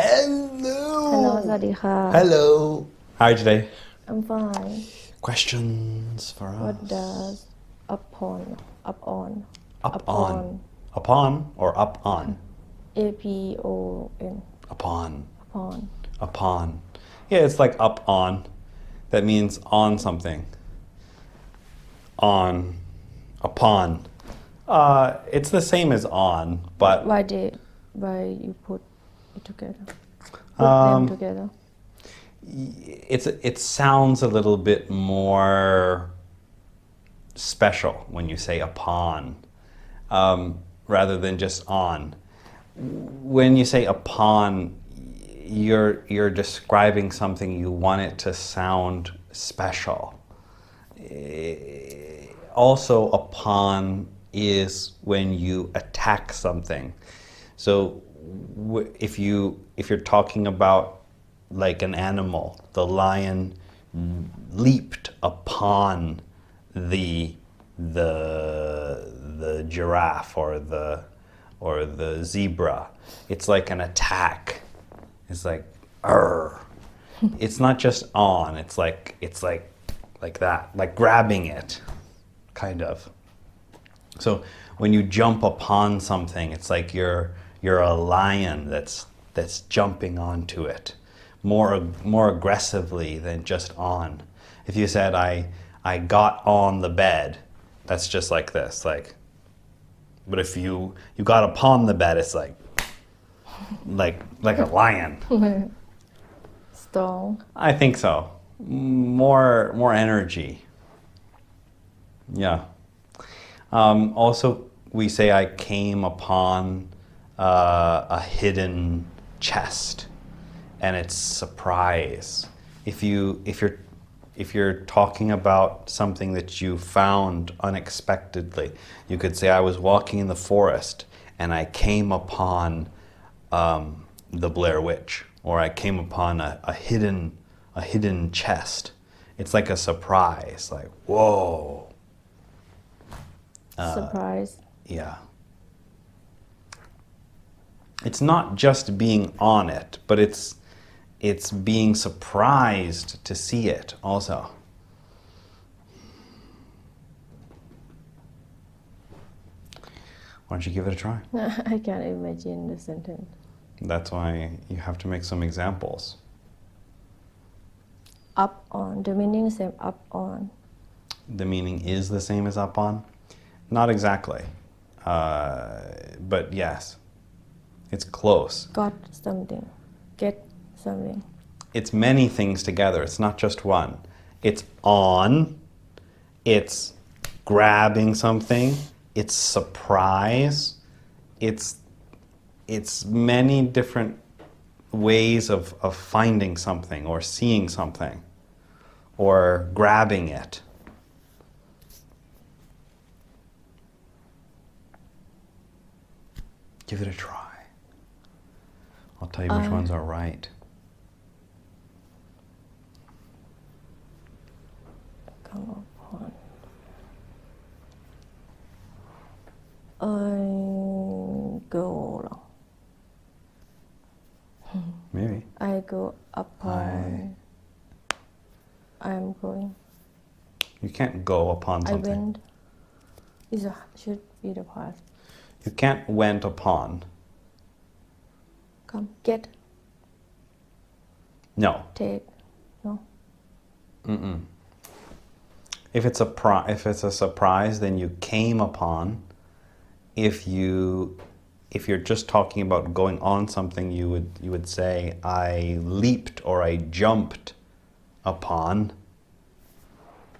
Hello. Hello สวัสดีค่ะ Hello. How are you today? I'm fine. Questions for us. What does upon Up on. Upon or up on? APON Upon. upon Upon. Yeah, it's like up on. That means on something. On. Upon. It's the same as on, but why you put it together? Put them together. it sounds a little bit more special when you say upon, rather than just on. When you say upon, you're describing something, you want it to sound special. Also, upon is when you attack something. So if you're talking about like an animal, the lion leaped upon the giraffe or the zebra. It's like an attack. It's like arr. It's not just on. It's like that, like grabbing it, kind of. So when you jump upon something, it's like you're a lion that's jumping onto it more aggressively than just on. If you said I got on the bed, that's just like this, like. But if you got upon the bed, it's like a lion. Strong. I think so. More energy. Yeah. Also, we say I came upon a hidden chest, and it's surprise. If you're talking about something that you found unexpectedly, you could say I was walking in the forest and I came upon the Blair Witch, or I came upon a hidden chest. It's like a surprise, like whoa. Surprise. Yeah. It's not just being on it, but it's being surprised to see it also. Why don't you give it a try? I can't imagine the sentence. That's why you have to make some examples. Up on. The meaning same up on. The meaning is the same as up on? Not exactly. But yes. It's close. Got something. Get something. It's many things together. It's not just one. It's on. It's grabbing something. It's surprise. It's many different ways of finding something or seeing something or grabbing it. Give it a try. I'll tell you which ones are right. Come upon. I go. Maybe. I go upon. I'm going. You can't go upon something. I went. Should be the past. You can't went upon. Come. Get. No. Take. No. If it's a surprise, then you came upon. If you're just talking about going on something, you would say I leaped or I jumped upon.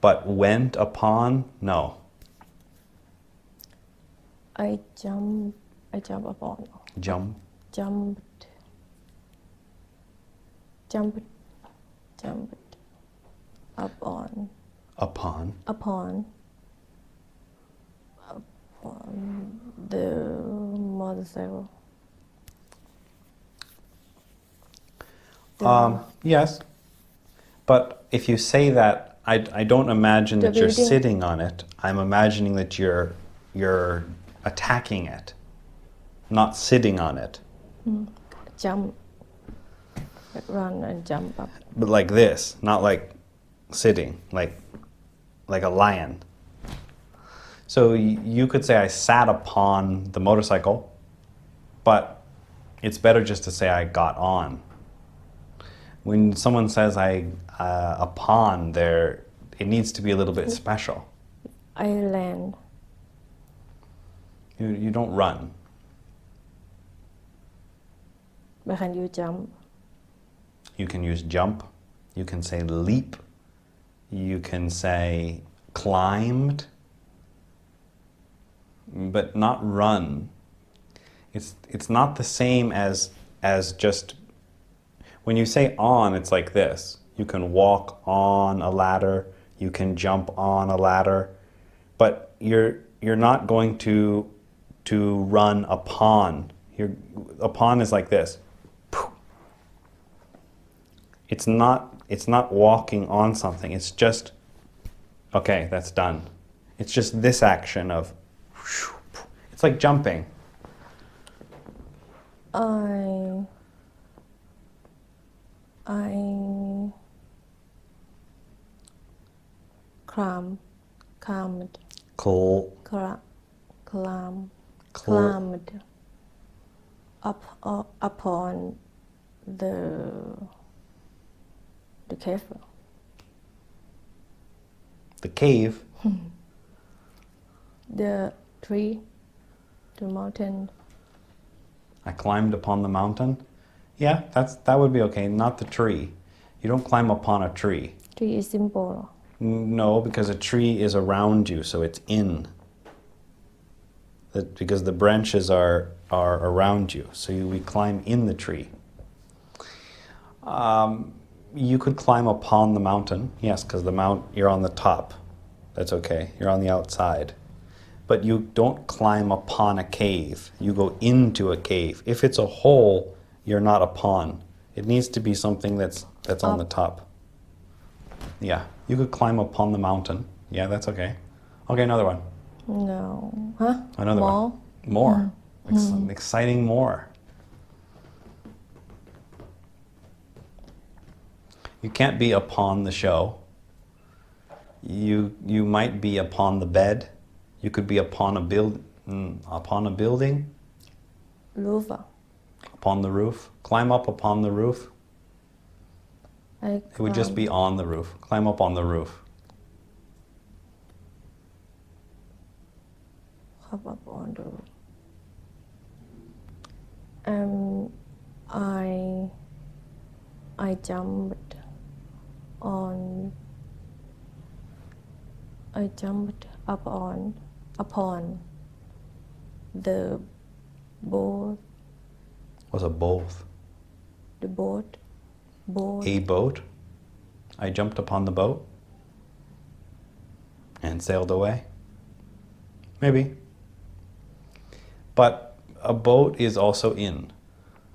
But went upon, no. I jump upon. Jump. Jumped up on. Upon. Upon the motorcycle. Yes. But if you say that, I don't imagine that you're building. sitting on it. I'm imagining that you're attacking it, not sitting on it. Jump like run and jump up but like this, not like sitting, like a lion. So you could say I sat upon the motorcycle, but it's better just to say I got on. When someone says upon there, it needs to be a little bit special. I land You don't run. but can you jump You can use jump. You can say leap. You can say climbed. But not run. It's not the same as just when you say on, it's like this. You can walk on a ladder. You can jump on a ladder. But you're not going to run upon. Upon is like this. It's not walking on something. It's just okay, that's done. It's just this action of it's like jumping. I climbed Climbed upon the cave The cave. the tree the mountain I climbed upon the mountain. Yeah, that would be okay. Not the tree. You don't climb upon a tree. tree is simple No, because a tree is around you, so it's in. Because the branches are around you, so we climb in the tree. You could climb upon the mountain, yes, because you're on the top. That's okay. You're on the outside. But you don't climb upon a cave. You go into a cave. If it's a hole, you're not upon. It needs to be something that's on the top. Yeah, you could climb upon the mountain. Yeah, that's okay. Okay, another one. no huh Another more one. More. Exciting more. You can't be upon the show. You might be upon the bed. You could be upon a building. roof Upon the roof. Climb up upon the roof. It would just be on the roof. Climb up on the roof. Up on the roof I jumped upon the boat What's a boat? the boat A boat? I jumped upon the boat and sailed away. Maybe. But a boat is also in.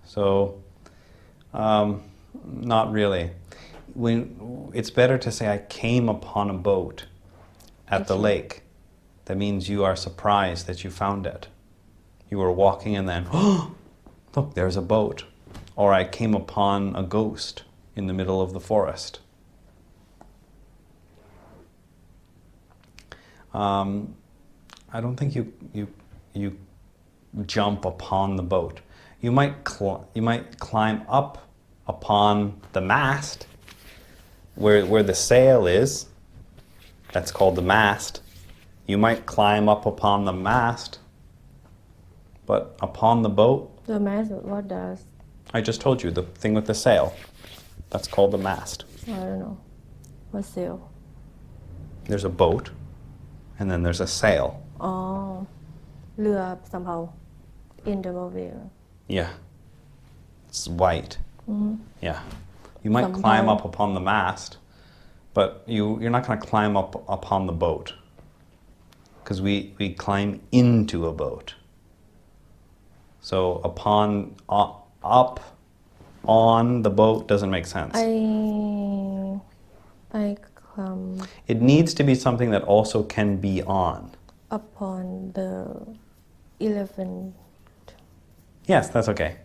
So, not really. It's better to say I came upon a boat at the lake. That means you are surprised that you found it. You were walking and then, oh, look, there's a boat. Or I came upon a ghost in the middle of the forest. I don't think you jump upon the boat. You might climb up upon the mast, where the sail is. That's called the mast. You might climb up upon the mast, but upon the boat. the mast what does I just told you the thing with the sail. That's called the mast. I don't know what sail There's a boat, and then there's a sail. อ๋อเรือสำเภา in the movie Yeah. It's white. Yeah. You might climb up upon the mast, but you're not going to climb up upon the boat. Because we climb into a boat. So upon, up, on the boat doesn't make sense. I climb It needs to be something that also can be on. upon the elephant Yes, that's okay.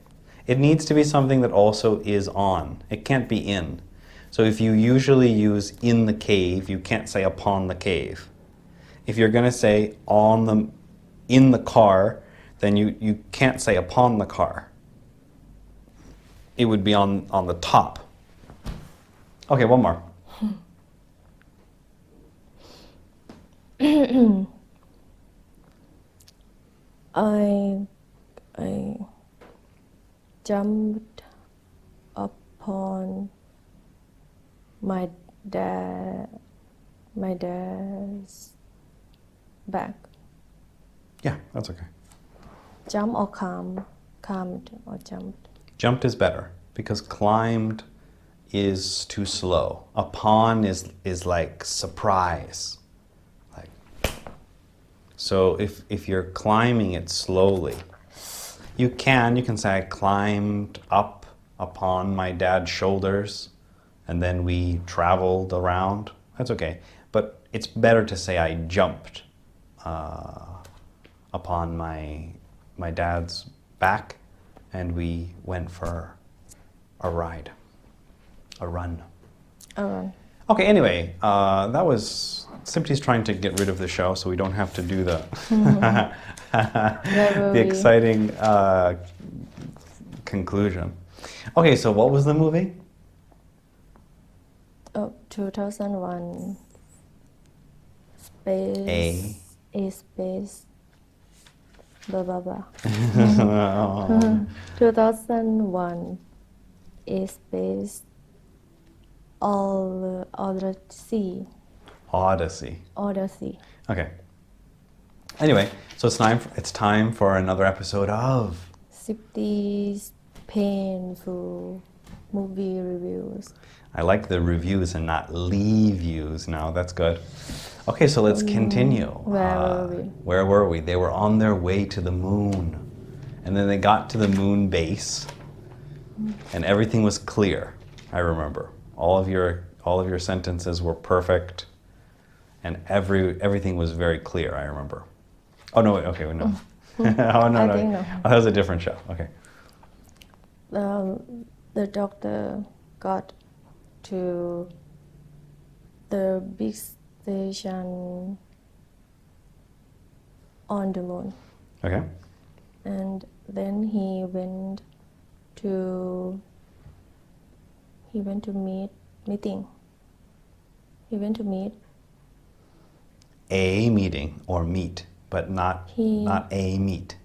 It needs to be something that also is on. It can't be in. So if you usually use in the cave, you can't say upon the cave. If you're going to say in the car, then you can't say upon the car. It would be on the top. Okay, one more. I jumped upon my dad's back. Yeah, that's okay. Jump or calmed or jumped. Jumped is better because climbed is too slow. Upon is like surprise. Like, so if you're climbing it slowly, you can say I climbed up upon my dad's shoulders and then we traveled around. That's okay. But it's better to say I jumped upon my dad's back and we went for a ride, a run. Okay, anyway, that was Simply's trying to get rid of the show so we don't have to do the the exciting conclusion. Okay, so what was the movie? 2001 space blah blah blah. 2001 a space Odyssey. Okay. Anyway, so it's time for another episode of 50's painful movie reviews. I like the reviews and not leave views now. That's good. Okay, so let's continue. Where were we? They were on their way to the moon. And then they got to the moon base and everything was clear. I remember. All of your sentences were perfect and everything was very clear, I remember. Oh no, okay, no. Oh no, think no. Oh, that was a different show. Okay. The doctor got to the big station on the moon. Okay. And then he went to meeting. He went to meet A meeting or meet, but not a meet.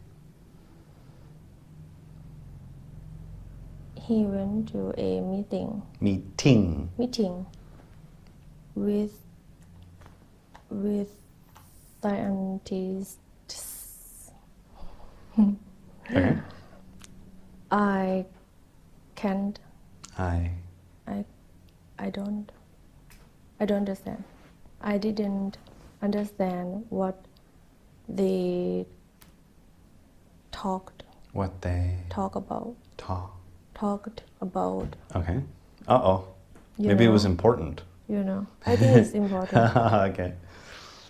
He went to a meeting with scientists. Okay. I don't understand. I didn't understand what they talked about. Okay. Uh-oh. Maybe it was important. I think it's important. Okay.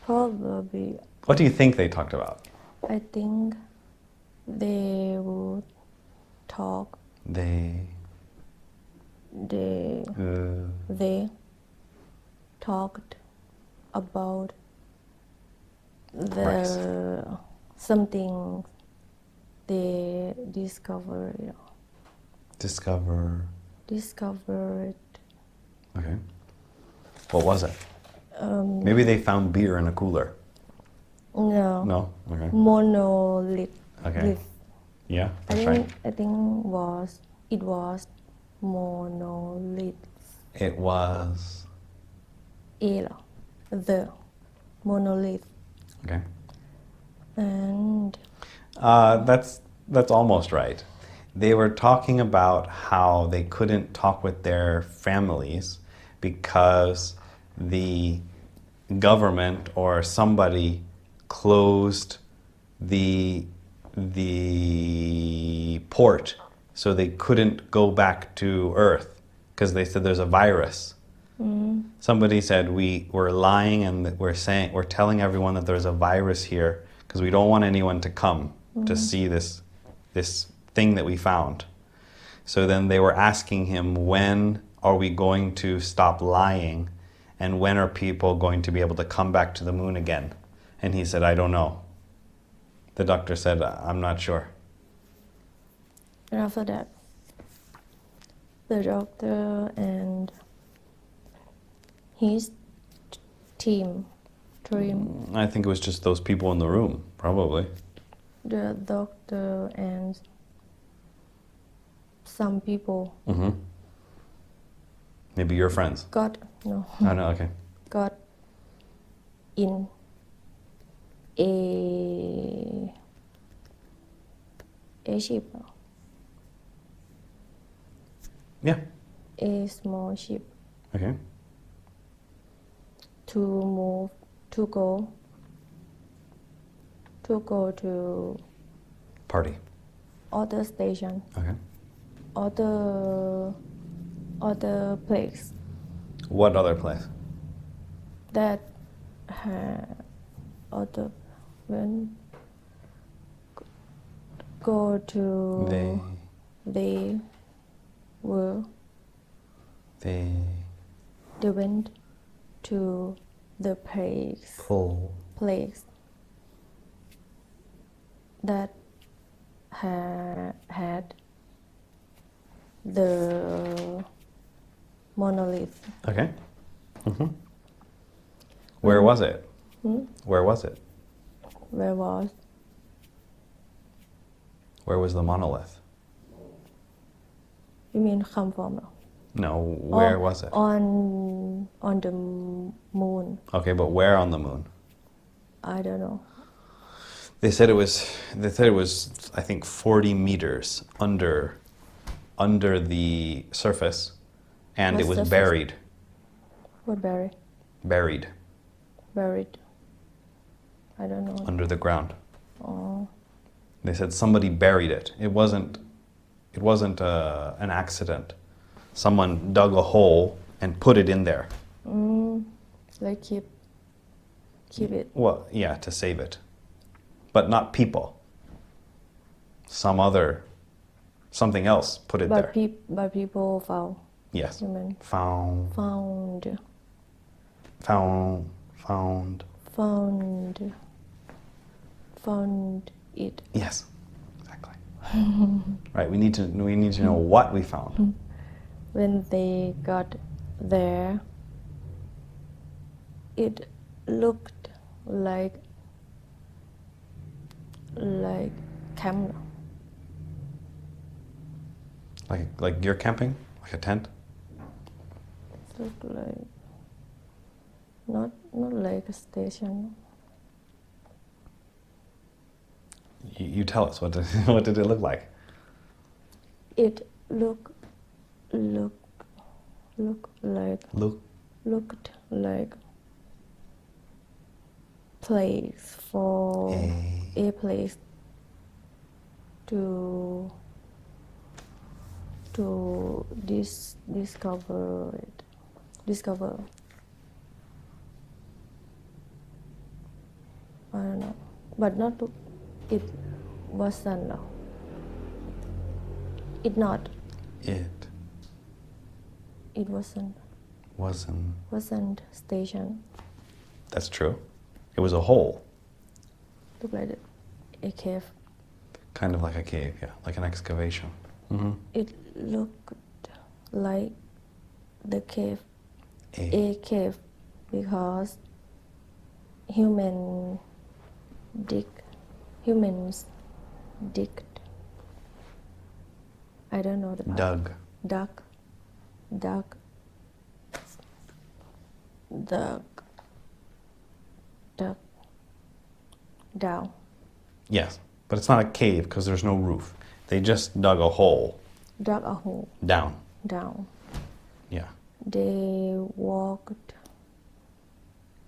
Probably. What do you think they talked about? I think they would talk. They talked about something they discovered. Okay. What was it? Maybe they found beer in a cooler. No. No? Okay. Monolith. Okay. Yeah, that's right. I think it was monolith. It was the monolith. Okay. And that's almost right. They were talking about how they couldn't talk with their families because the government or somebody closed the port so they couldn't go back to Earth because they said there's a virus. Somebody said we're lying and we're telling everyone that there's a virus here because we don't want anyone to come to see this thing that we found. So then they were asking him, when are we going to stop lying? And when are people going to be able to come back to the moon again? And he said, I don't know. The doctor said, I'm not sure. And after that, the doctor and his team, I think it was just those people in the room, probably. the doctor and some people Maybe your friends. got Oh, no, okay. got in a ship, Yeah. a small ship Okay. to move to go to Party. other station, Okay. other place What other place? that had other when go to they were They they went to the place that had the monolith. Okay. Where was it? Where was it? Where was the monolith? you mean come from? No, where was it? On the moon. Okay, but where on the moon? I don't know. They said it was I think 40 meters under the surface, and What it was surface? buried. What buried? Buried I don't know. under the ground. Oh, They said somebody buried it. It wasn't an accident. Someone dug a hole and put it in there. like keep it. Well, yeah, to save it. But not people. Something else put it there. But people found. Yes. You mean Found it. Yes. Exactly. Right, we need to know what we found. When they got there, it looked like camp. Like you're camping? Like a tent? Looked like not like a station. You tell us, what did it look like? It looked like place for a place to discover. I don't know, but not to, it wasn't. It not. It wasn't station. That's true. It was a hole. Look like a cave. Kind of like a cave, yeah, like an excavation. It looked like the cave, A cave, because humans digged. I don't know the part. Dug down. Yes, but it's not a cave because there's no roof. They just dug a hole. Dug a hole Down. Yeah. They walked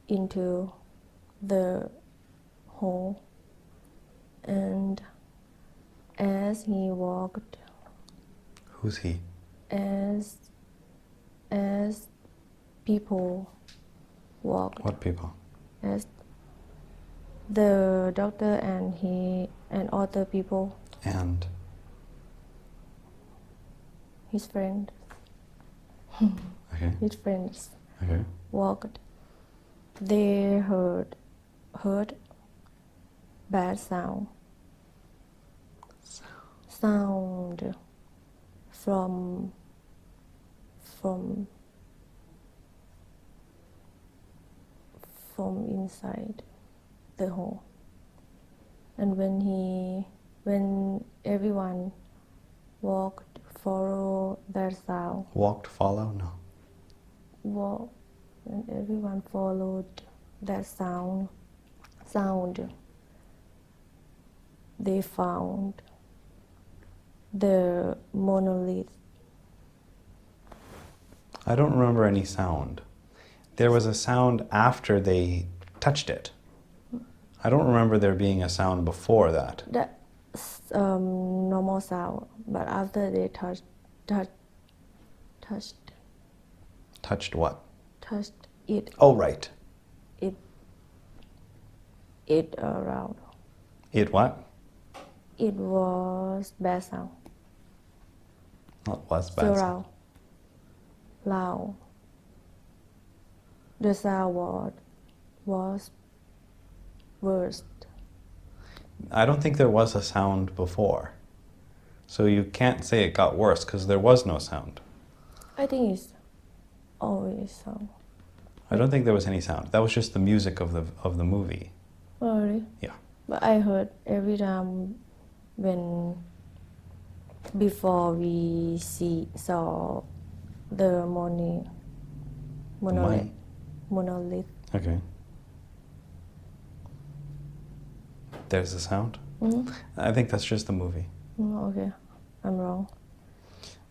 into the hole, and as he walked, Who's he? as people walked, What people? as the doctor and other people, And his friend, Okay. his friends Okay. walked. They heard bad sound from inside the hole. And when everyone walked follow that sound, Walked, follow? No. when everyone followed that sound, they found the monolith. I don't remember any sound. There was a sound after they touched it. I don't remember there being a sound before that. That's normal sound, but after they touched Touched what? it, Oh, right. it around. It what? It was bad sound. What was bad So sound? loud. The sound was worst. I don't think there was a sound before. So you can't say it got worse because there was no sound. I think it's always sound. I don't think there was any sound. That was just the music of the movie. Oh, really? Yeah. But I heard every time before we saw the monolith. Okay. There's a sound? I think that's just the movie. Okay, I'm wrong.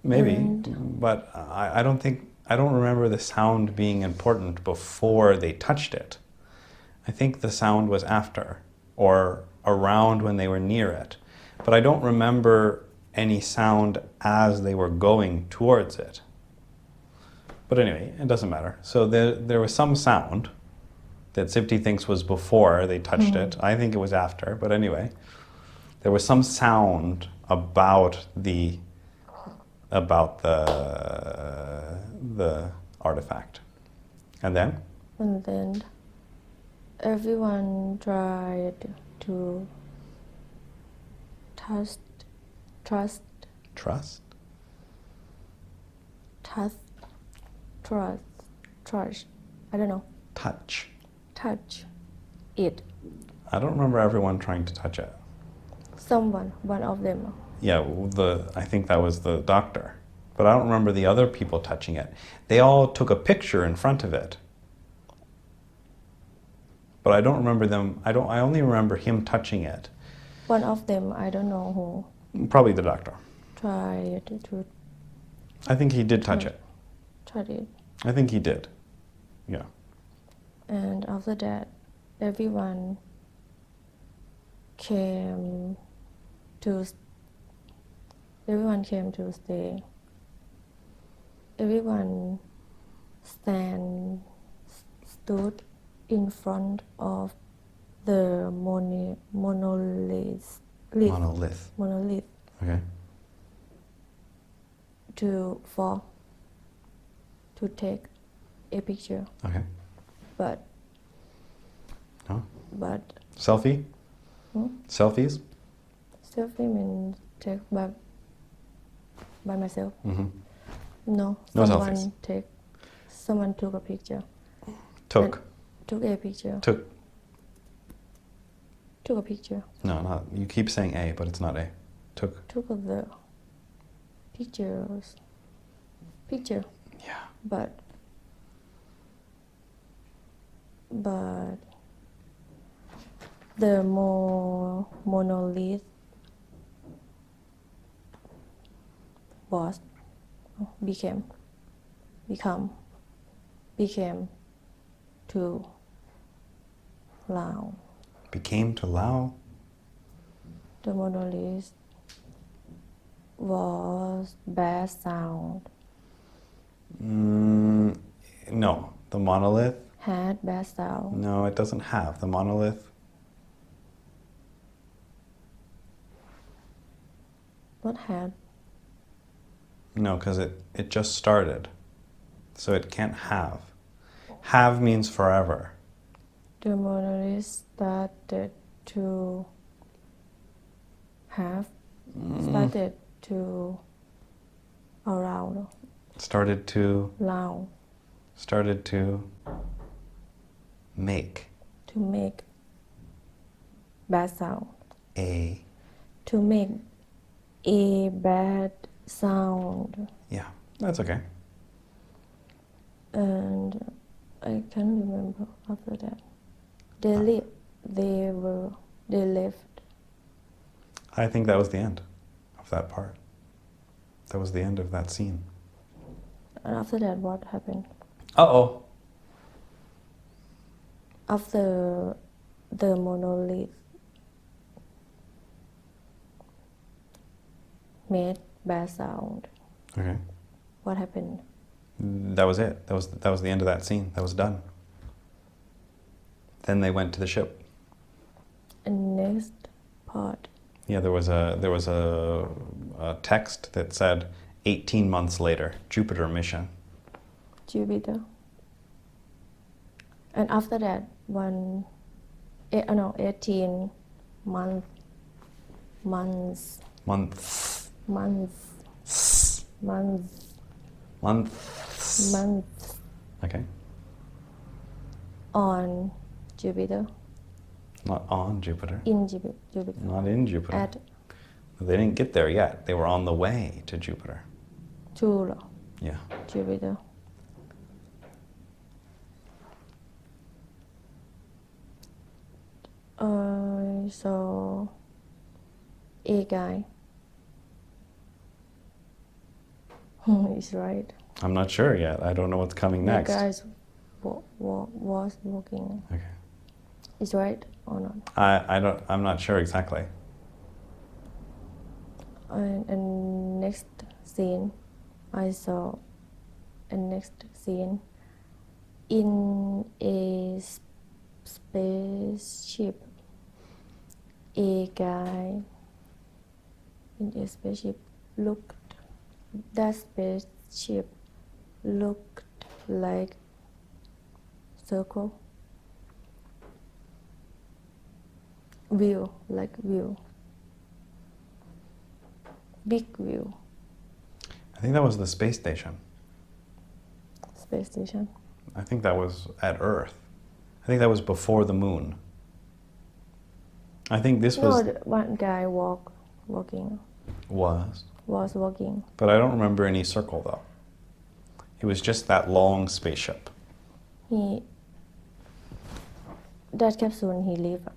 Maybe, but I don't remember the sound being important before they touched it. I think the sound was after or around when they were near it. But I don't remember any sound as they were going towards it. But anyway, it doesn't matter. So there was some sound that Sipti thinks was before they touched it. I think it was after, but anyway. There was some sound about the artifact. And then? And then everyone tried to trust. I don't know. Touch it. I don't remember everyone trying to touch it. One of them. Yeah, I think that was the doctor. But I don't remember the other people touching it. They all took a picture in front of it. But I don't remember them. I only remember him touching it. One of them, I don't know who. Probably the doctor. Tried to. I think he did touch it. Tried it. I think he did. Yeah. And after that, everyone came to stay. Everyone stood in front of the monolith. Okay. To take a picture. Okay. But. No? Selfie? Selfies? Selfie means take by myself. Mm-hmm. No selfies. Someone took a picture. Took A picture. Took a picture. No, not. You keep saying A, but it's not A. Took the picture. Yeah. But the monolith became too loud. Became too loud? The monolith was bad sound. No, the monolith? Had bad sound. No, it doesn't have. The monolith? Not had. No, because it just started. So it can't have. Have means forever. The monolith started to have started to around Started to round make to make bad sound a to make a bad sound yeah, that's okay. and I can't remember after that they left I think that was the end of that part. That was the end of that scene. and after that what happened Uh-oh. after the monolith made bad sound Okay. what happened That was it. That was the end of that scene. That was done. Then they went to the ship. and next part Yeah, there was a text that said 18 months later, Jupiter mission. Jupiter and after that 18 months Months. months Months. Okay. on Jupiter Not on Jupiter. in Jupiter Not in Jupiter. at They didn't get there yet. They were on the way to Jupiter. to Yeah. Jupiter I saw a guy is right I'm not sure yet. I don't know what's coming the next. guy was walking Okay. is right or not I'm not sure exactly. and next scene I saw a next scene in a spaceship a guy in a spaceship that spaceship looked like circle view big view I think that was the space station. space station I think that was at Earth. I think that was before the moon. I think this no was one guy walking was, was walking but I don't remember any circle though. It was just that long spaceship. That capsule he lived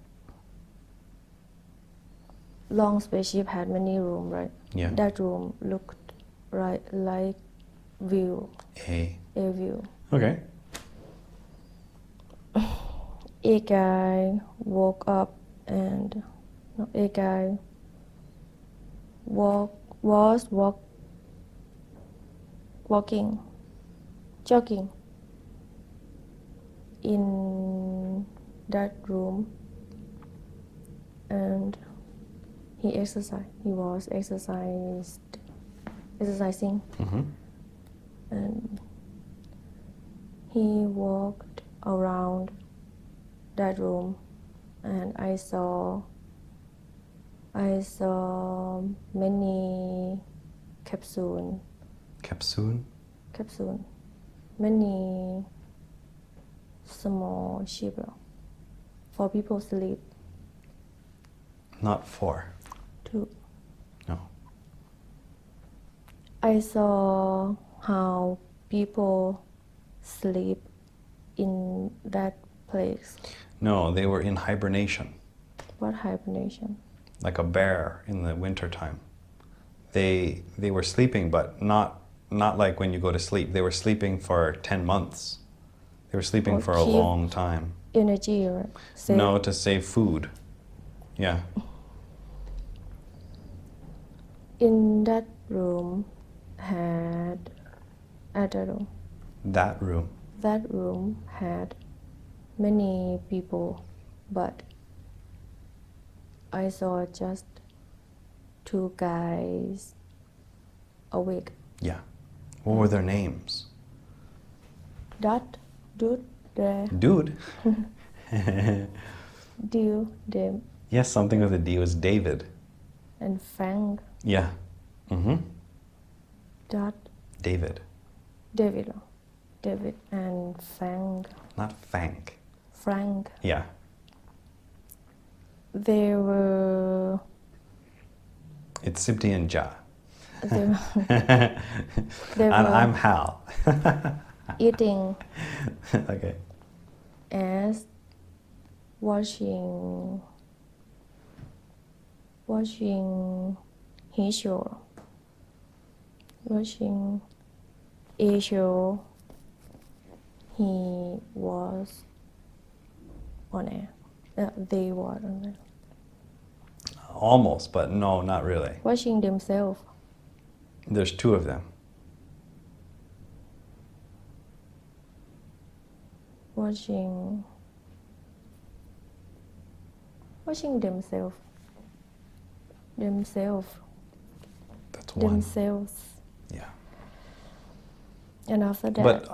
long spaceship had many rooms, right? Yeah. That room looked right like view A. view Okay. a guy woke up and a guy walking jogging in that room and he was exercising Mm-hmm. and he walked around that room and I saw many capsule many small ship for people sleep Not four. too. No. I saw how people sleep in that place. No, they were in hibernation, What hibernation? like a bear in the wintertime. They were sleeping, but not like when you go to sleep. They were sleeping for 10 months. They were sleeping Or for a keep- long time. Energy, right? Save- No, to save food. Yeah. In that room had room. That room. That room had many people, but I saw just two guys awake. Yeah. What were their names? Dot, Dude, De, Dude. Dew, Dem, Yes, something with a D was David. and Frank. Yeah. Mm-hmm. Dot, David. David, David and Frank. Not Fank. Frank. Yeah. They were. It's Sibti and Ja. They were, they And were I'm Hal. eating Okay. as watching his show, watching a show he was on air. They were on air. Almost, but no, not really. Watching themselves. There's two of them. Watching themselves. That's one. Themselves. Yeah. And after that,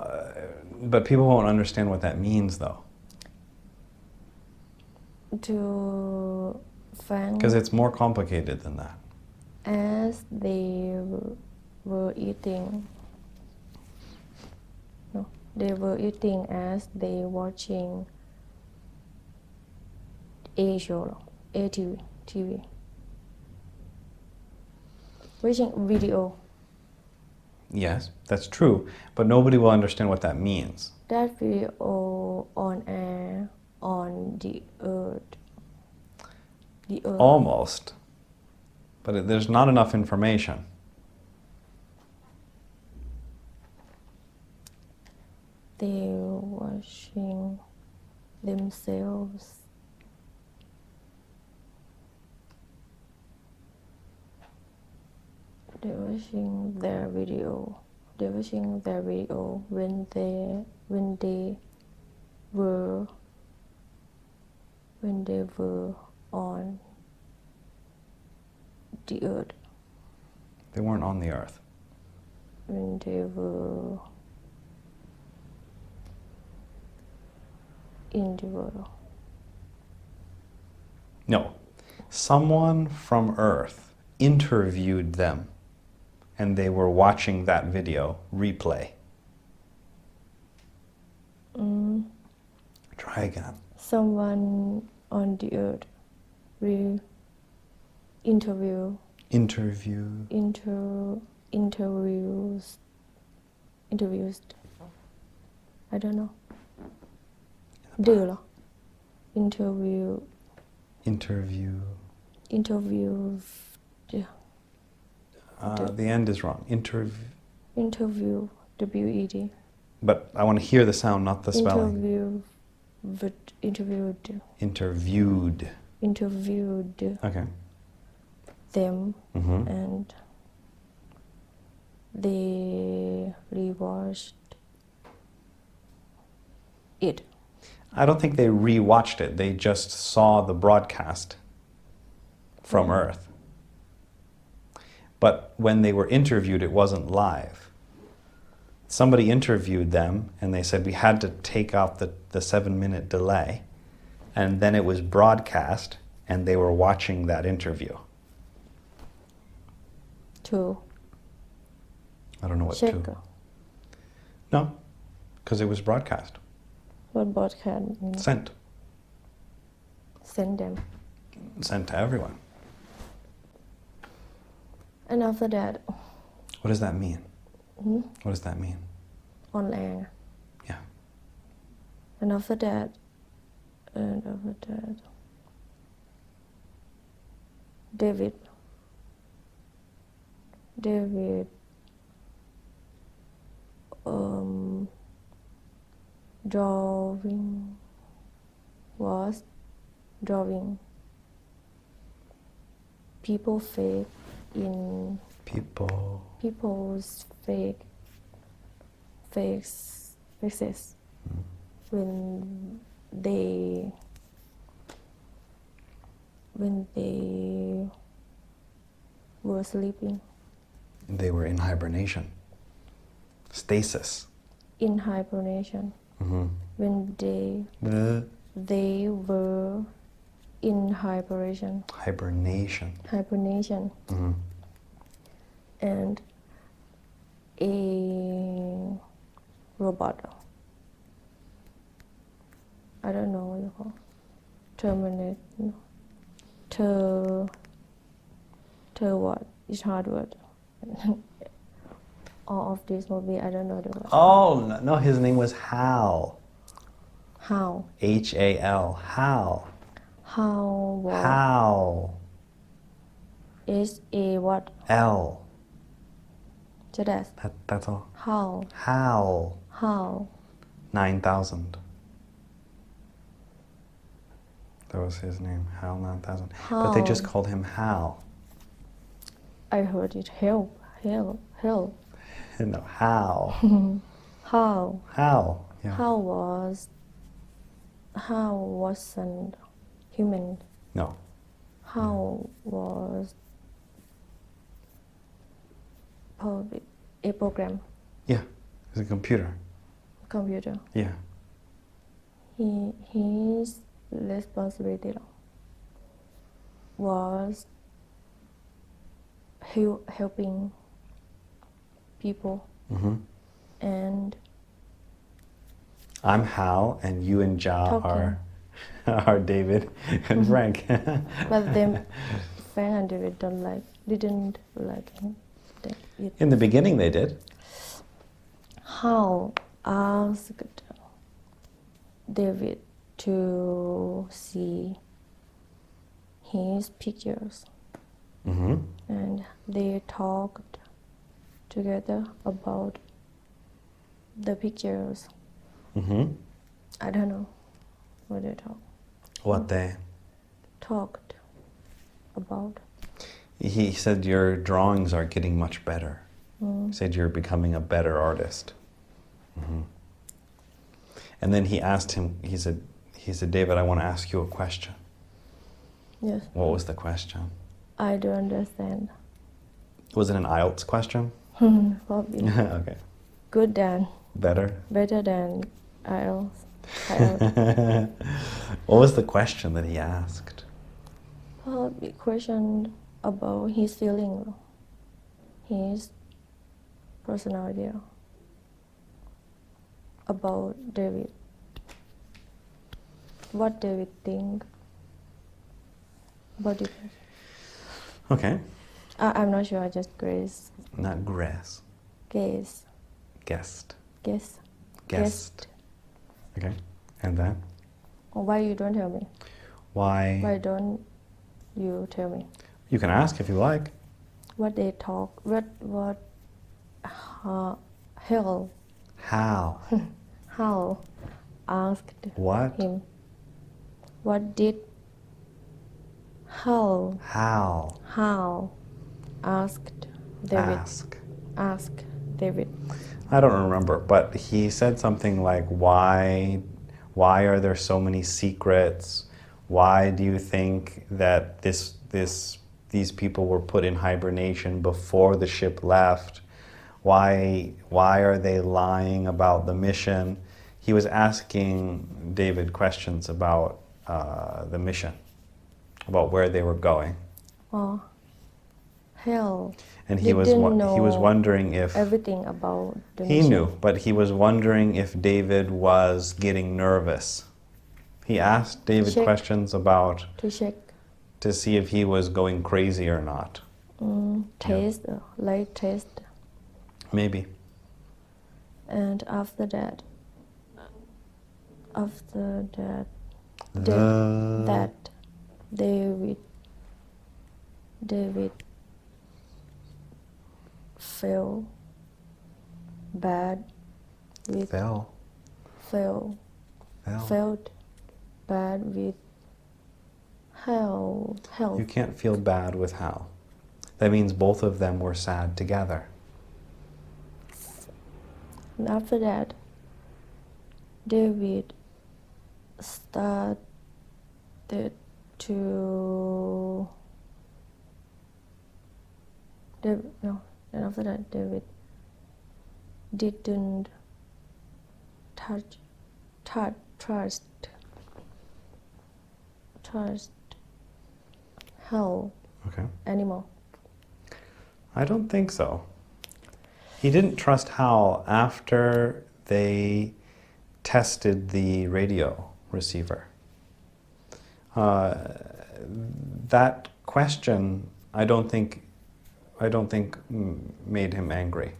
But people won't understand what that means, though. to Frank, Because it's more complicated than that. as they were eating. No, they were eating as they watching a show, a TV. Watching video. Yes, that's true. But nobody will understand what that means. That video on air on the earth. The earth. Almost. But there's not enough information. They were watching themselves. They're watching their video. They're watching their video when they were on the earth. They weren't on the earth. When they were in the world. No. Someone from Earth interviewed them, and they were watching that video replay. Try again. Someone on the earth will interviews I don't know. Đưa là interview yeah. The end is wrong. Interview WED. But I want to hear the sound, not the spelling. Interviewed Okay. them Mm-hmm. and they rewatched it. I don't think they rewatched it. They just saw the broadcast from Earth. But when they were interviewed, it wasn't live. Somebody interviewed them, and they said we had to take off the 7-minute delay, and then it was broadcast, and they were watching that interview. To I don't know what check to. No, because it was broadcast. what broadcast means. Sent Send them. to everyone. And after that, What does that mean? What does that mean? on air. Yeah. And after that, David was drawing people fake in people's faces when they were sleeping. they were in hibernation. Stasis. In hibernation. When they were in hibernation. Hibernation. And a robot. I don't know what you call terminate. No. What? It's hard word. All of this movie, I don't know the word. Oh, no, his name was Hal. How? H-A-L. Hal. How what? Hal. H-A what? L. Just as. That's all. How? Hal. How? 9,000. That was his name, Hal 9,000. But they just called him Hal. I heard it. Help. No, Hal. How? Hal. Yeah. How wasn't human? No. How was a program? Yeah. It's a computer. Computer. Yeah. His responsibility was helping people. And I'm Hal, and you and Ja are David and Frank. But then Frank and David didn't like him. In the beginning, they did. How asked David to see his pictures. And they talked together about the pictures. I don't know what they What they? talked about. He said your drawings are getting much better. He said you're becoming a better artist. And then he asked him, he said, David, I want to ask you a question. Yes. What was the question? I don't understand. Was it an IELTS question? Probably. Okay. Good than. Better than IELTS. What was the question that he asked? Probably question about his feeling, his personality, about David. What David think about it. Okay. I'm not sure. I just Not grass. Guessed. Okay. And then? Why you don't tell me? Why? Why don't you tell me? You can ask if you like. What they talk? What? Hell. How? How? Asked What? him. What did? How? Asked David. Ask David. I don't remember, but he said something like, why are there so many secrets? Why do you think that these people were put in hibernation before the ship left? Why are they lying about the mission? He was asking David questions about the mission, about where they were going. Oh, hell. And he was wondering if everything about the he mission. knew, but he was wondering if David was getting nervous. He asked David questions about to see if he was going crazy or not. Test. Maybe. And after that, David felt bad with health. You can't feel bad with Hal. That means both of them were sad together. And after that, David started to and after that David didn't trust Hal Okay. anymore. I don't think so. He didn't trust Hal after they tested the radio receiver. That question, I don't think made him angry.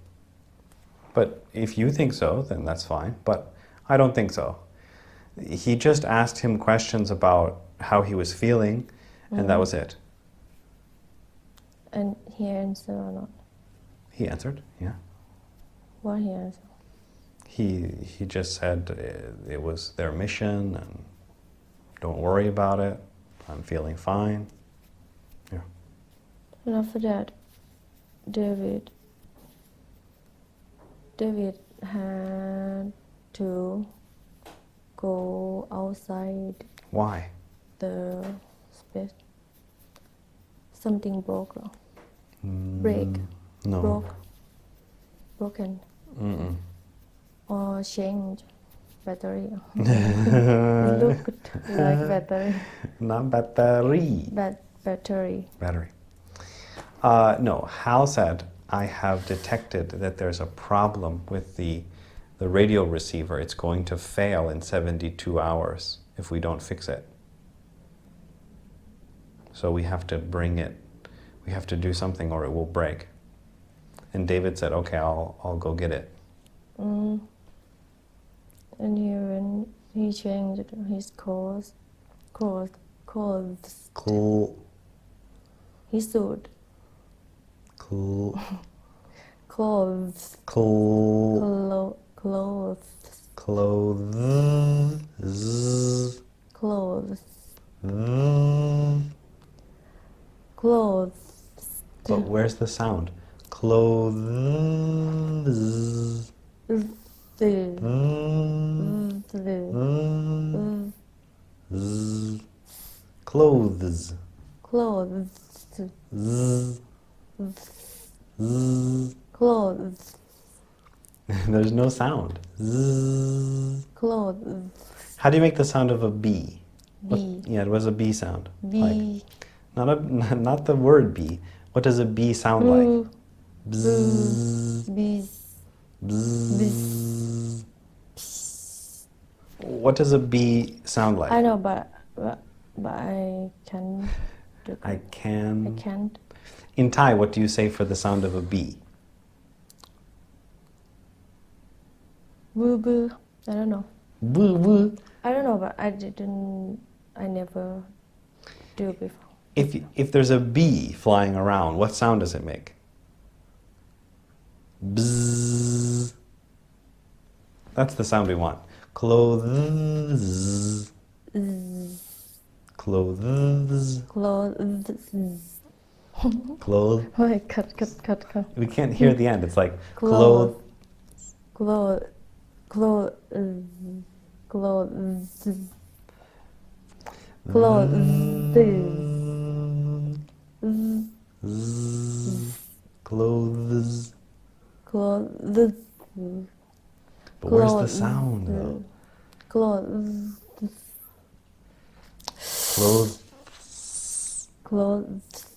But if you think so, then that's fine. But I don't think so. He just asked him questions about how he was feeling, and that was it. And he answered or not? He answered, yeah. What he answered? He just said it was their mission, and don't worry about it. I'm feeling fine. Yeah. And after that, David had to go outside Why? the space. Something broke. Break. No. Broken. Mm-mm. Or change battery. It looked like battery. Not battery. Battery. Battery. No, Hal said, I have detected that there's a problem with the radio receiver. It's going to fail in 72 hours if we don't fix it. So we have to bring it, we have to do something or it will break. And David said, okay, I'll go get it. And when he changed his clothes. Cool. He sued. Cool. Clothes. Cool. Clothes. Clothes. Clothes. Clothes. But where's the sound? Clothes. Clothes. Clothes. Clothes. There's no sound. Clothes. How do you make the sound of a bee? Bee. Yeah, it was a bee sound. Bee. Like, not the word bee. What does a bee sound like? Bzz. Bees. Bzz. What does a bee sound like? I know, but I can't. I can. I can't. In Thai, what do you say for the sound of a bee? Boo boo. I don't know. Woo woo. I don't know, but I never do it before. If there's a bee flying around, what sound does it make? Bzzz. That's the sound we want. Clothes. Clothes. Clothes. Clothes. Wait, cut. We can't hear the end. It's like Clothes. clothes. Clothes. Clothes. Clothes. But where's the sound though? Clothes. Clothes.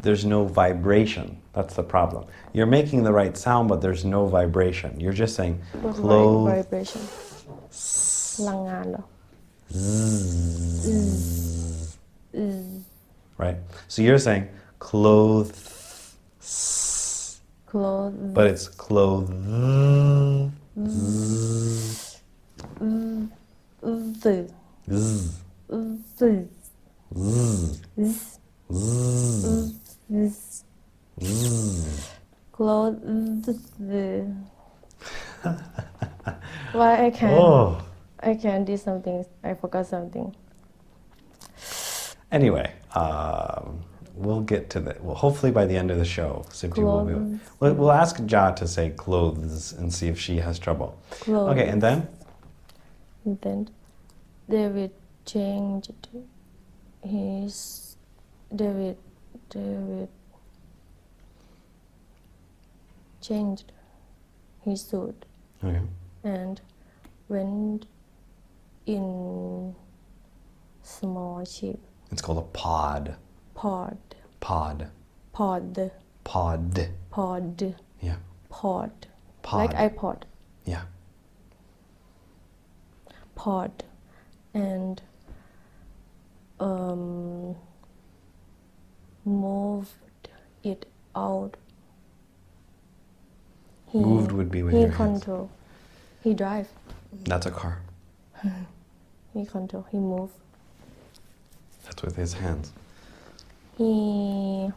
There's no vibration. That's the problem. You're making the right sound, but there's no vibration. You're just saying clothes. Vibration. พลังงานเหรอ Right? So you're saying clothes. Clothes. But it's clothes. Clothes. Why I can't? Oh. I can't do something. I forgot something. Anyway, we'll get to that. Well, hopefully by the end of the show, Sipti will be. We'll ask Ja to say clothes and see if she has trouble. Clothes. Okay, and then? And then David changed his. David changed his suit Okay. and went in small ship It's called a pod. pod Pod. pod Pod. pod Yeah. pod Pod. like iPod Yeah. pod and moved it out. Moved would be with he your hands. control. He drive. That's a car. He control. He move. That's with his hands. He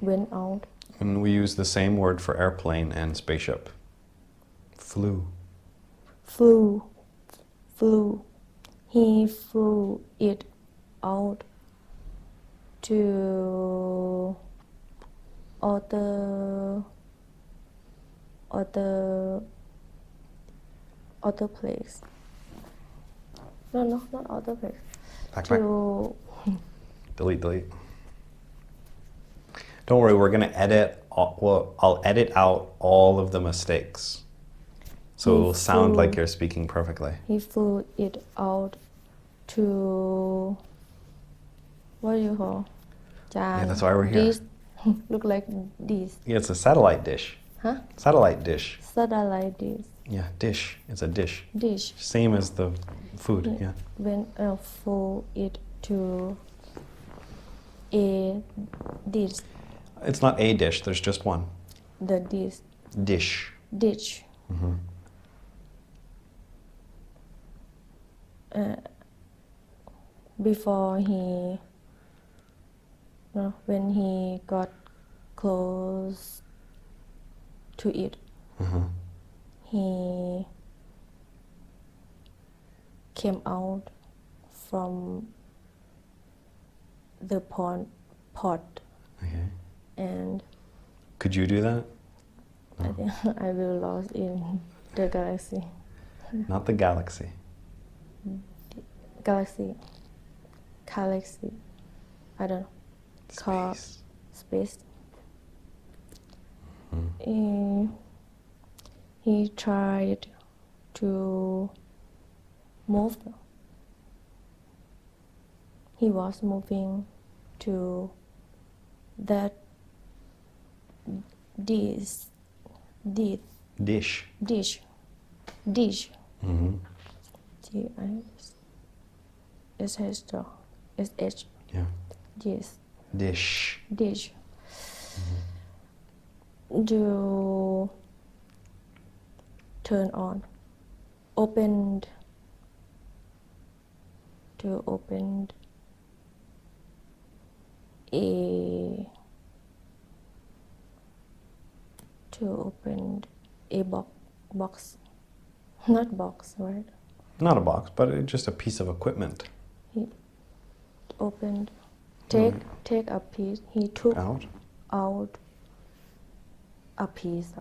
went out. And we use the same word for airplane and spaceship. Flew. Flew. He flew it out to other place. No, not other place. Back. To Delete. Don't worry, we're going to I'll edit out all of the mistakes. So it will sound like you're speaking perfectly. he flew it out to what do you call? Yeah, that's why we're here. This look like this. Yeah, it's a satellite dish. Huh? Satellite dish. Satellite dish. Yeah, dish. It's a dish. Dish. Same as the food, yeah. When flew it to a dish. It's not a dish, there's just one. The dish. Dish. Before when he got close to it, he came out from the pot Okay. and Could you do that? I think I will lost in the galaxy. Not the galaxy. Galaxy. I don't know. Called space. He tried to move. He was moving to that dish. Dish. G-I-S-H. Yeah. Yes. Dish. To turn on. Opened. A box. Not box, right? Not a box, but it's just a piece of equipment. He opened. Take a piece. He took out a piece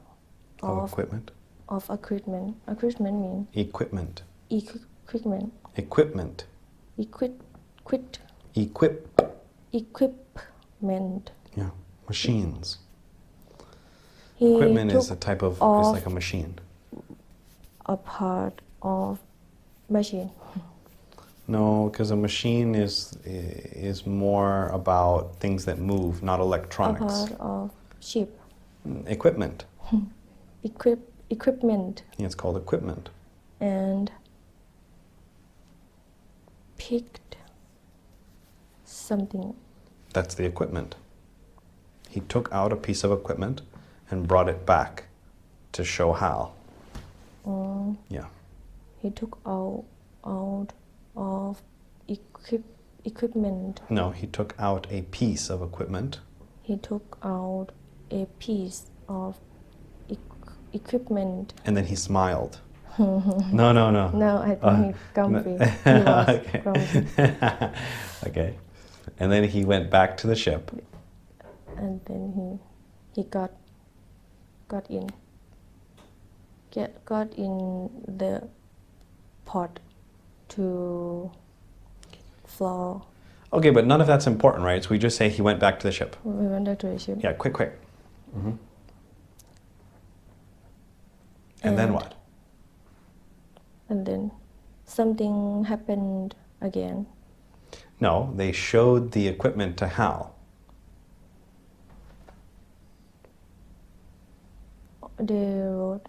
Of equipment. Of equipment. Equipment means Equipment. equipment. Equipment. Equipment. Yeah. Machines. He Equipment took is a type of, it's like a machine. a part of machine. No, because a machine is more about things that move, not A electronics. part of ship. Equipment. Equipment. Yeah, it's called equipment. And picked something. That's the equipment. He took out a piece of equipment and brought it back to show how. Yeah. He took out of equipment. No, he took out a piece of equipment. He took out a piece of equipment. And then he smiled. No. No, I think he grumpy. He was grumpy. Okay. And then he went back to the ship. And then he got in the pot to floor. Okay, but none of that's important, right? So we just say he went back to the ship. We went back to the ship. Yeah, quick. And then what? And then something happened again. No, they showed the equipment to Hal. They wrote,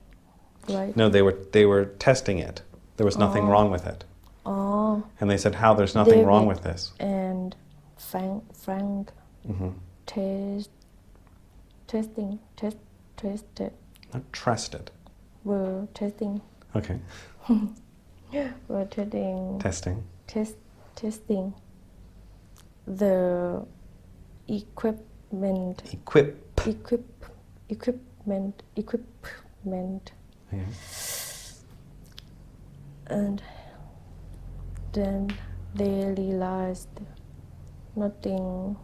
right? No, they were testing it. There was nothing wrong with it. Oh. And they said, Hal, there's nothing wrong David with this. And Frank tested. Not trusted. Were testing. Okay. Were testing. Testing the equipment. Equipment. Okay. And then they realized nothing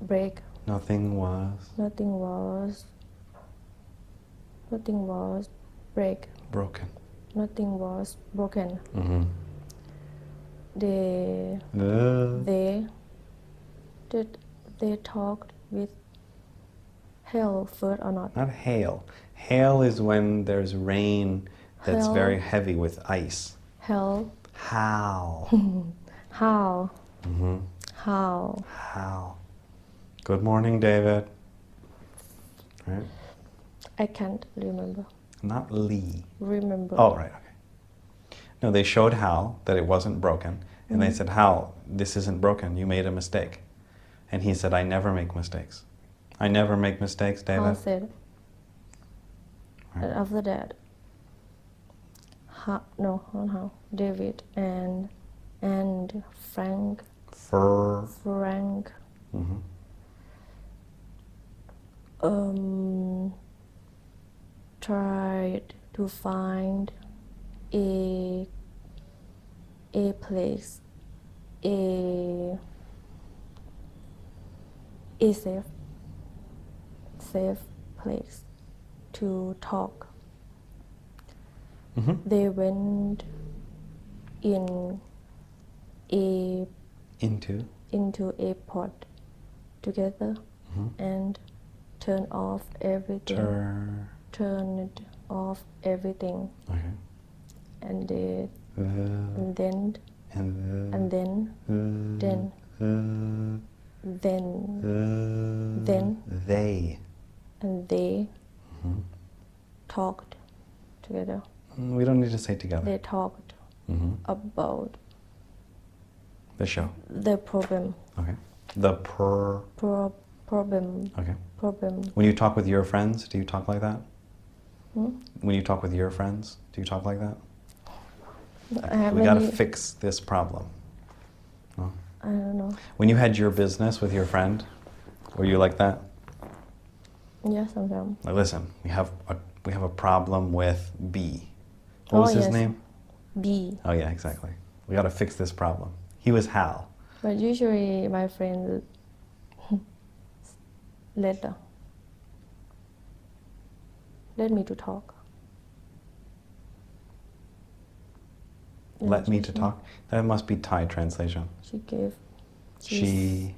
break. Nothing was break. broken. Nothing was broken. Mm-hmm. They talked with Hal first or not? Not hail. Hail is when there's rain that's Hail. very heavy with ice. Hal. How? How? Mm-hmm. How? How? Good morning, David. Right? I can't remember. Not Lee. Remember. Oh, right, okay. No, they showed Hal that it wasn't broken, and they said, Hal, this isn't broken, you made a mistake. And he said, I never make mistakes. I never make mistakes, David. Hal said. Right. And after that, not Hal. David and Frank. Frank. Tried to find a place, a safe place to talk. They went into a pod together and turned off everything. Turned off everything. Okay. And then they talked together. We don't need to say together. They talked about The show. the problem. Okay. The Problem. Okay. Problem. When you talk with your friends, do you talk like that? When you talk with your friends, do you talk like that? We got to fix this problem. No? I don't know. When you had your business with your friend, were you like that? Yeah, sometimes. Like, listen, we have a problem with B. What was his name? B. Oh yeah, exactly. We got to fix this problem. He was Hal. But usually my friend let me to talk. Let me to talk. That must be Thai translation. She gave. She.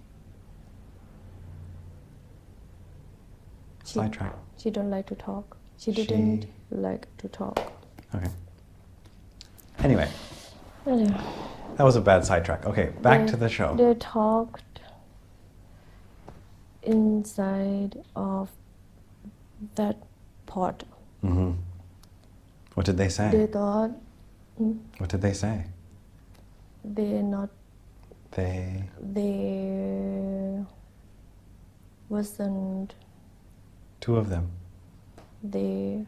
Sidetrack. She don't like to talk. She didn't like to talk. Okay. Anyway. That was a bad sidetrack. Okay, back to the show. They talked inside of that pot. What did they say? They thought What did they say? They wasn't. Two of them. They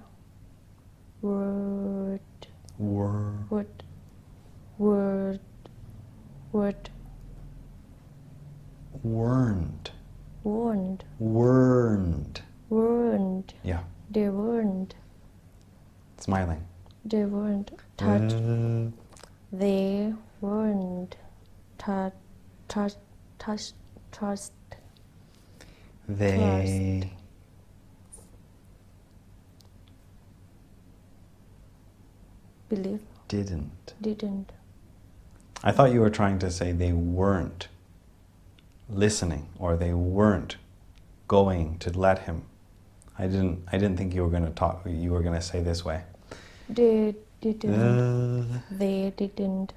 weren't. Yeah. They weren't. Smiling. They weren't touched. They weren't touched. They. Believe. Didn't. I thought you were trying to say they weren't listening, or they weren't going to let him I didn't think you were going to talk. You were going to say this way. They didn't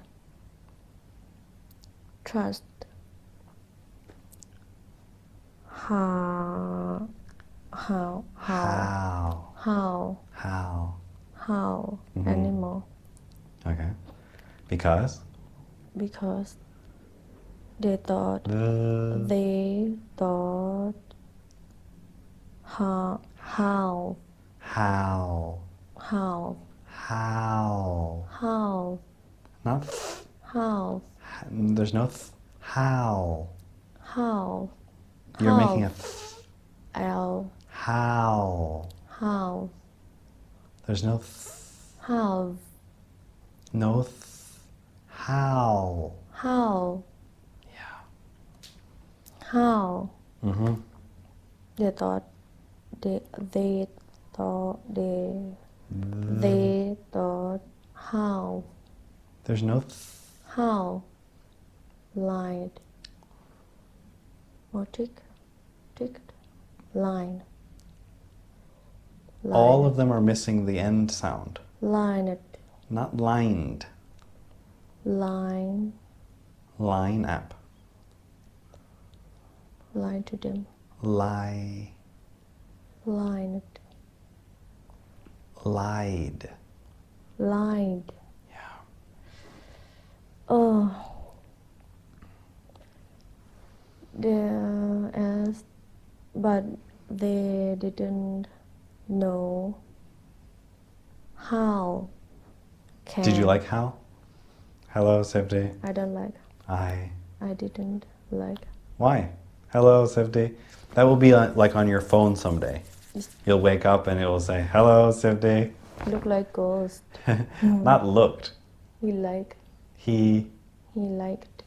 trust how animal Okay. Because they thought how not how there's no how how you're making a L how there's no how no how yeah how mm-hmm. they thought how there's no how line or tick line all of them are missing the end sound line not lined line up line to them lie line lied lied yeah they asked but they didn't know how can did you like how hello Sifty I don't like I didn't like why hello Sifty that will be like on your phone someday you'll wake up and it will say hello Sifty look like ghost not looked he liked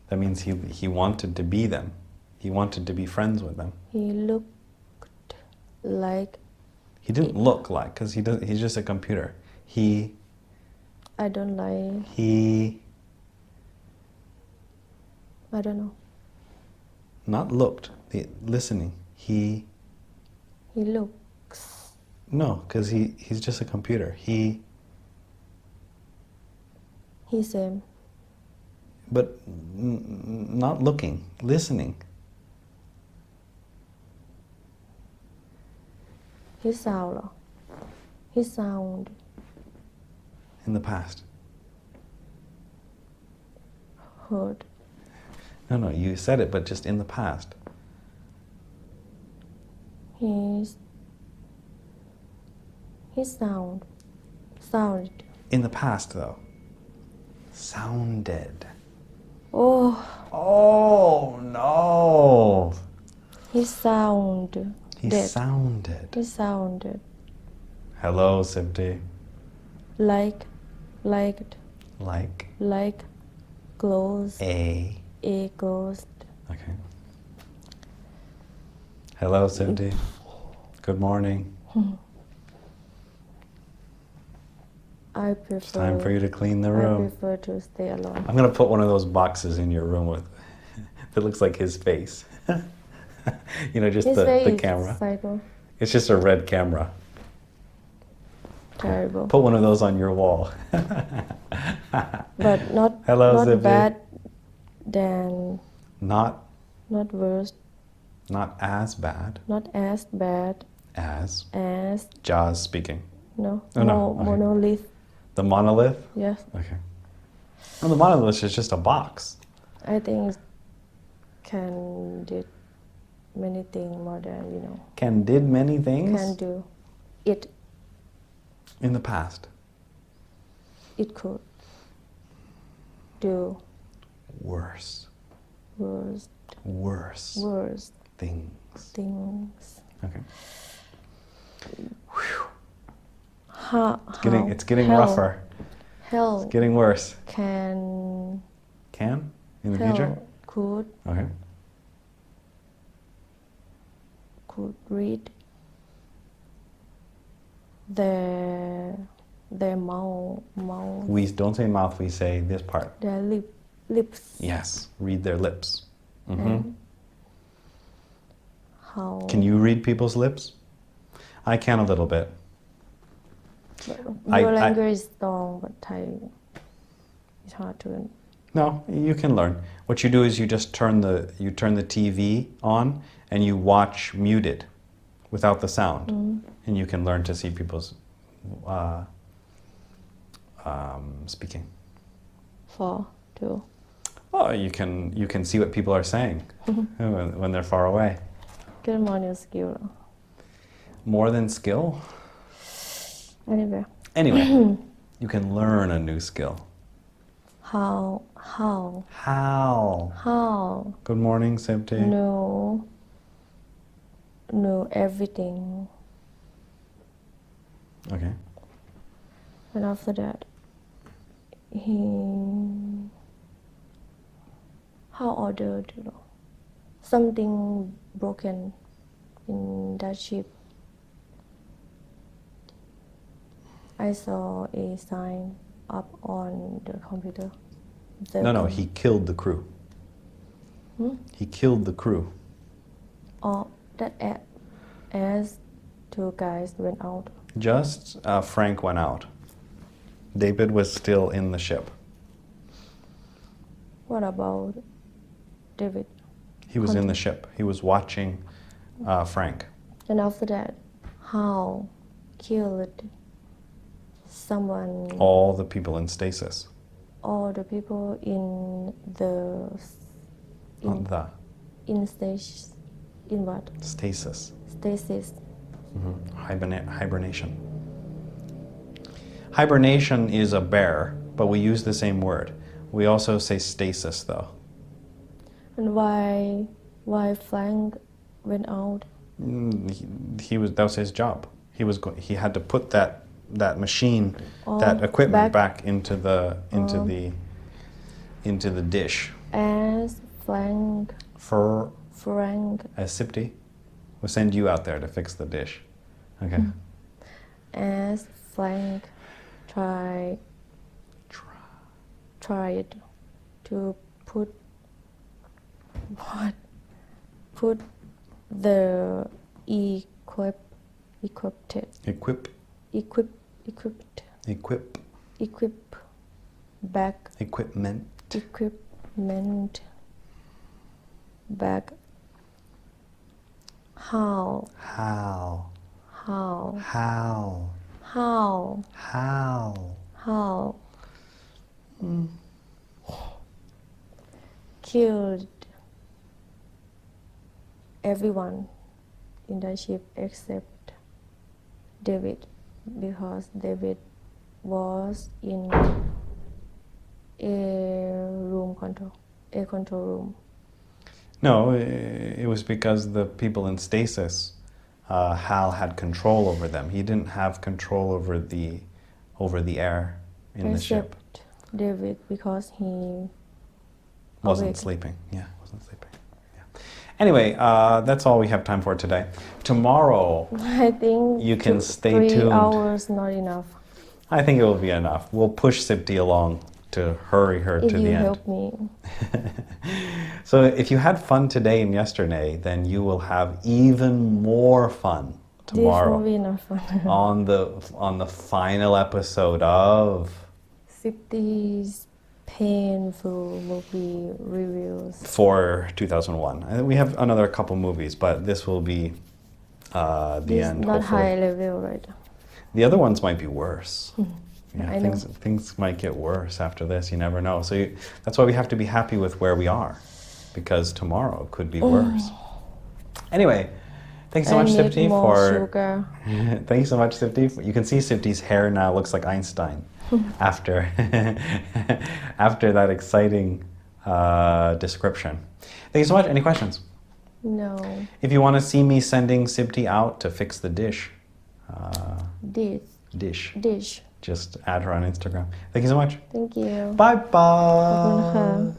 that means he wanted to be them he wanted to be friends with them he looked like he didn't look like because he's just a computer I don't like I don't know not looked listening he looks no because he's just a computer he same but not looking listening his sound เหรอ his sound in the past heard no you said it but just in the past his sounded in the past though sounded oh no he sounded hello Sifty liked close a ghost okay hello Sifty good morning I prefer it's time for you to clean the room I prefer to stay alone I'm gonna put one of those boxes in your room with that looks like his face you know just his the face camera psycho it's just a red camera terrible put one of those on your wall but not hello not Zippy. bad than not worse not as bad as Jaws speaking no okay. monolith the monolith yes okay well, the monolith is just a box I think can did many things more than did many things can do it in the past it could do worse things okay it's getting rougher hell it's getting worse can in the future could okay read their mouth we don't say mouth we say this part their lips yes read their lips and how can you read people's lips I can a little bit. Your language is strong, but Thai it's hard to. No, you can learn. What you do is you just turn the TV on and you watch muted without the sound, and you can learn to see people's speaking. Two. Oh, you can see what people are saying when they're far away. Get more new skill. More than skill? Anyway, you can learn a new skill. How? Good morning, Septi. Know everything. Okay. And after that, how ordered, something broken in that ship. I saw a sign up on the computer. No, he killed the crew. He killed the crew. Oh, that as two guys went out. Just Frank went out. David was still in the ship. What about David? He was in the ship. He was watching Frank. And after that, how killed someone? All the people in stasis. All the people in stasis. In what? Stasis. Stasis. Hibernation. Hibernation is a bear, but we use the same word. We also say stasis, though. And why Frank went out? That was his job. He had to put that machine, that equipment back into the dish. As Frank. As Sipti, we'll send you out there to fix the dish. Okay. As Frank tried to put the equip back equipment back. How killed everyone in the ship except David, because David was in a control room. No, it was because the people in stasis, Hal had control over them. He didn't have control over the air in the ship. Except David, because he wasn't sleeping. Yeah, wasn't sleeping. Yeah. Anyway, that's all we have time for today. Tomorrow, I think you can stay 3 tuned. hours not enough. I think it will be enough. We'll push Sipti along to hurry her to the end. If you help me. So if you had fun today and yesterday, then you will have even more fun tomorrow. This will be enough fun. on the final episode of 50's painful movie reviews for 2001. And we have another couple movies, but this will be the end. Not hopefully. high level, right? The other ones might be worse. Yeah, things might get worse after this. You never know. So that's why we have to be happy with where we are, because tomorrow could be worse. Anyway, thanks so much, Sipti, for. Thanks so much, Sipti. You can see Sipti's hair now looks like Einstein after that exciting description. Thank you so much. Any questions? No. If you want to see me sending Sipti out to fix the dish. Dish. Just add her on Instagram. Thank you so much. Thank you. Bye bye.